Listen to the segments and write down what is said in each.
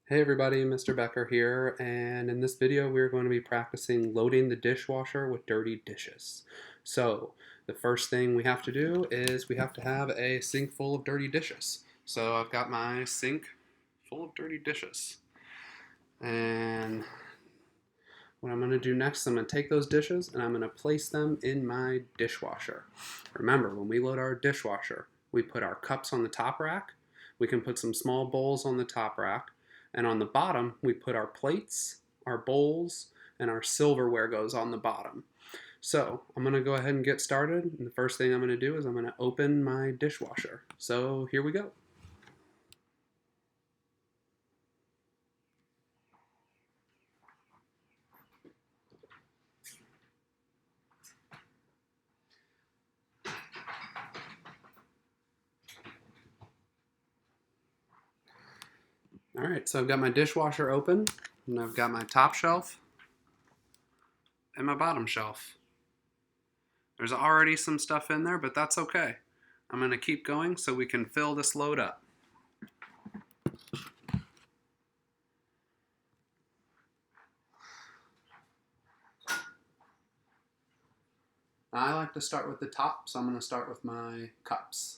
Hey everybody, Mr. Becker here, and in this video we're going to be practicing loading the dishwasher with dirty dishes. So the first thing we have to do is we have to have a sink full of dirty dishes. So I've got my sink full of dirty dishes. And what I'm going to do next, I'm going to take those dishes and I'm going to place them in my dishwasher. Remember, when we load our dishwasher, we put our cups on the top rack, we can put some small bowls on the top rack, and on the bottom, we put our plates, our bowls, and our silverware goes on the bottom. So I'm going to go ahead and get started. And the first thing I'm going to do is I'm going to open my dishwasher. So here we go. Alright, so I've got my dishwasher open, and I've got my top shelf and my bottom shelf. There's already some stuff in there, but that's okay. I'm going to keep going so we can fill this load up. Now, I like to start with the top, so I'm going to start with my cups.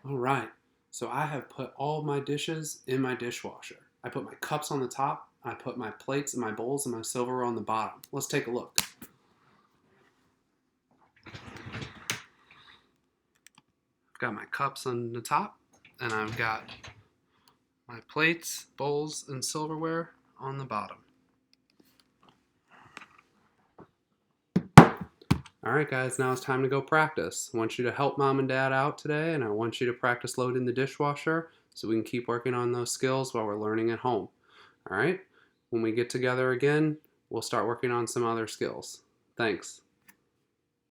All right, so I have put all my dishes in my dishwasher. I put my cups on the top, I put my plates and my bowls and my silverware on the bottom. Let's take a look. I've got my cups on the top, and I've got my plates, bowls, and silverware on the bottom. Alright guys, now it's time to go practice. I want you to help mom and dad out today, and I want you to practice loading the dishwasher so we can keep working on those skills while we're learning at home. Alright, when we get together again, we'll start working on some other skills. Thanks.